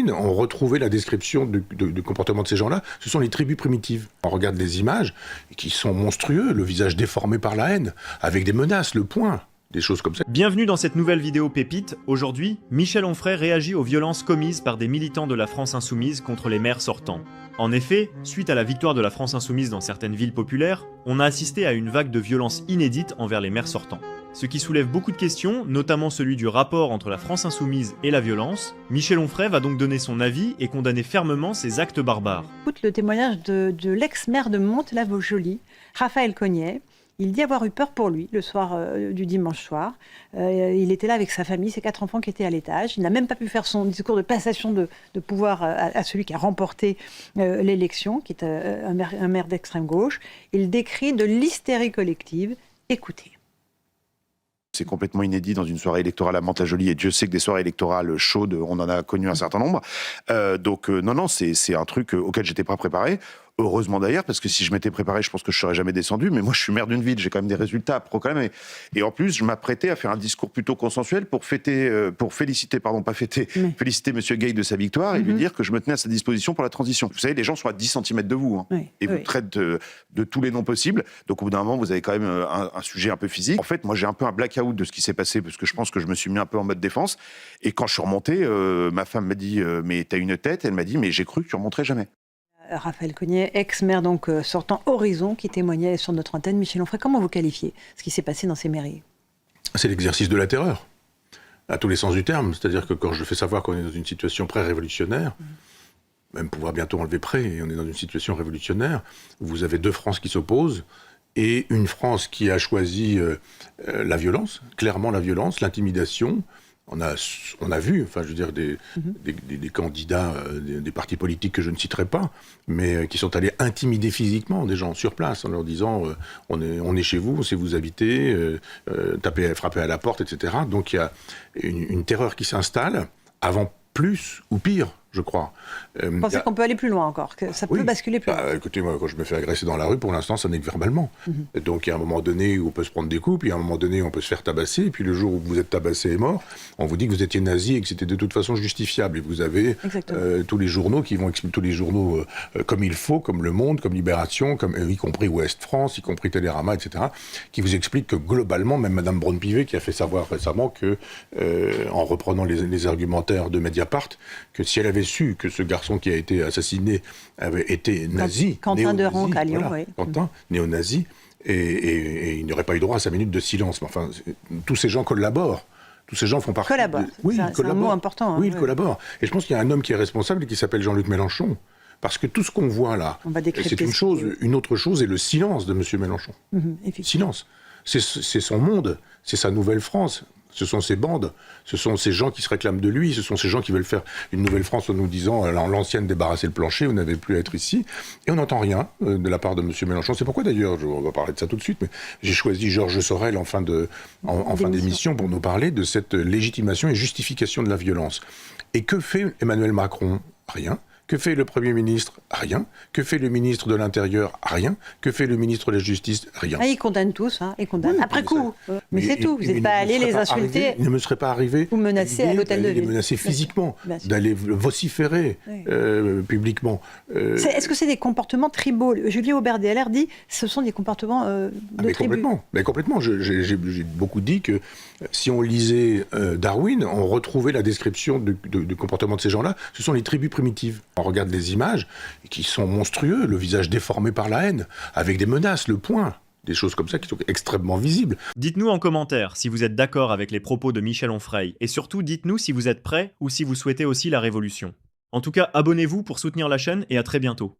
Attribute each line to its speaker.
Speaker 1: On retrouvait la description du comportement de ces gens-là. Ce sont les tribus primitives. On regarde les images qui sont monstrueux, le visage déformé par la haine, avec des menaces, le poing, des choses comme ça.
Speaker 2: Bienvenue dans cette nouvelle vidéo pépite. Aujourd'hui, Michel Onfray réagit aux violences commises par des militants de la France Insoumise contre les maires sortants. En effet, suite à la victoire de la France Insoumise dans certaines villes populaires, on a assisté à une vague de violences inédites envers les maires sortants. Ce qui soulève beaucoup de questions, notamment celui du rapport entre la France Insoumise et la violence. Michel Onfray va donc donner son avis et condamner fermement ces actes barbares.
Speaker 3: Écoute le témoignage de l'ex-maire de Mantes-la-Vaujoly, Raphaël Cognet. Il dit avoir eu peur pour lui le soir du dimanche soir. Il était là avec sa famille, ses 4 enfants qui étaient à l'étage. Il n'a même pas pu faire son discours de passation de pouvoir à celui qui a remporté l'élection, qui est un maire d'extrême gauche. Il décrit de l'hystérie collective. Écoutez.
Speaker 4: C'est complètement inédit dans une soirée électorale à Mantes-la-Jolie, et Dieu sait que des soirées électorales chaudes, on en a connu un certain nombre. Non, c'est un truc auquel j'étais pas préparé. Heureusement d'ailleurs, parce que si je m'étais préparé, je pense que je serais jamais descendu. Mais moi, je suis maire d'une ville, j'ai quand même des résultats à proclamer. Et en plus, je m'apprêtais à faire un discours plutôt consensuel pour féliciter Monsieur Gay de sa victoire et lui dire que je me tenais à sa disposition pour la transition. Vous savez, les gens sont à 10 cm de vous, hein, vous traitent de tous les noms possibles. Donc au bout d'un moment, vous avez quand même un sujet un peu physique. En fait, moi, j'ai un peu un blackout de ce qui s'est passé parce que je pense que je me suis mis un peu en mode défense. Et quand je suis remonté, ma femme m'a dit mais t'as une tête. Elle m'a dit mais j'ai cru que tu remonterais jamais.
Speaker 3: Raphaël Cognet, ex-maire donc sortant Horizon, qui témoignait sur notre antenne. Michel Onfray, comment vous qualifiez ce qui s'est passé dans ces mairies?
Speaker 1: C'est l'exercice de la terreur, à tous les sens du terme. C'est-à-dire que quand je fais savoir qu'on est dans une situation pré-révolutionnaire, même pouvoir bientôt enlever pré, et on est dans une situation révolutionnaire, vous avez 2 Frances qui s'opposent, et une France qui a choisi la violence, clairement la violence, l'intimidation. On a vu, enfin, je veux dire, des candidats des partis politiques que je ne citerai pas, mais qui sont allés intimider physiquement des gens sur place en leur disant on est chez vous, on sait vous habiter, frapper à la porte, etc. Donc il y a une terreur qui s'installe avant plus ou pire, je crois.
Speaker 3: Vous pensez qu'on peut aller plus loin encore, que ça peut basculer plus loin?
Speaker 1: Écoutez, moi, quand je me fais agresser dans la rue, pour l'instant, ça n'est que verbalement. Donc, il y a un moment donné où on peut se prendre des coups, puis à un moment donné, on peut se faire tabasser, et puis le jour où vous êtes tabassé et mort, on vous dit que vous étiez nazi et que c'était de toute façon justifiable. Et vous avez tous les journaux qui vont expliquer, tous les journaux comme il faut, comme Le Monde, comme Libération, y compris Ouest France, y compris Télérama, etc., qui vous expliquent que globalement, même Madame Braun-Pivet, qui a fait savoir récemment que, en reprenant les argumentaires de Mediapart, que si elle avait su que ce garçon qui a été assassiné avait été nazi,
Speaker 3: Quentin de Ronque à Lyon,
Speaker 1: voilà, Quentin, néo-nazi, et il n'y aurait pas eu droit à 5 minutes de silence. Mais enfin, tous ces gens collaborent. Tous ces gens font partie...
Speaker 3: Collaborent.
Speaker 1: Oui,
Speaker 3: c'est un mot important.
Speaker 1: Oui, ils collaborent. Et je pense qu'il y a un homme qui est responsable et qui s'appelle Jean-Luc Mélenchon. Parce que tout ce qu'on voit là, c'est une chose. Une autre chose est le silence de M. Mélenchon. Silence. C'est son monde, c'est sa nouvelle France. Ce sont ces bandes, ce sont ces gens qui se réclament de lui, ce sont ces gens qui veulent faire une nouvelle France en nous disant l'ancienne débarrasser le plancher, vous n'avez plus à être ici. Et on n'entend rien de la part de M. Mélenchon. C'est pourquoi d'ailleurs, on va parler de ça tout de suite, mais j'ai choisi Georges Sorel en fin d'émission pour nous parler de cette légitimation et justification de la violence. Et que fait Emmanuel Macron? Rien. Que fait le Premier ministre? Rien. Que fait le ministre de l'Intérieur? Rien. Que fait le ministre de la Justice? Rien.
Speaker 3: Ils condamnent tous, ils condamnent après coup. Mais c'est tout, vous n'êtes pas allé les insulter.
Speaker 1: Il ne me serait pas arrivé.
Speaker 3: Vous menacez à l'hôtel de ville.
Speaker 1: Les menacer physiquement, d'aller vociférer publiquement.
Speaker 3: Est-ce que c'est des comportements tribaux? Julien Aubert DLR dit ce sont des comportements de tribus.
Speaker 1: Complètement. J'ai beaucoup dit que si on lisait Darwin, on retrouvait la description du comportement de ces gens-là. Ce sont les tribus primitives. On regarde les images qui sont monstrueux, le visage déformé par la haine, avec des menaces, le poing, des choses comme ça qui sont extrêmement visibles.
Speaker 2: Dites-nous en commentaire si vous êtes d'accord avec les propos de Michel Onfray, et surtout dites-nous si vous êtes prêts ou si vous souhaitez aussi la révolution. En tout cas, abonnez-vous pour soutenir la chaîne et à très bientôt.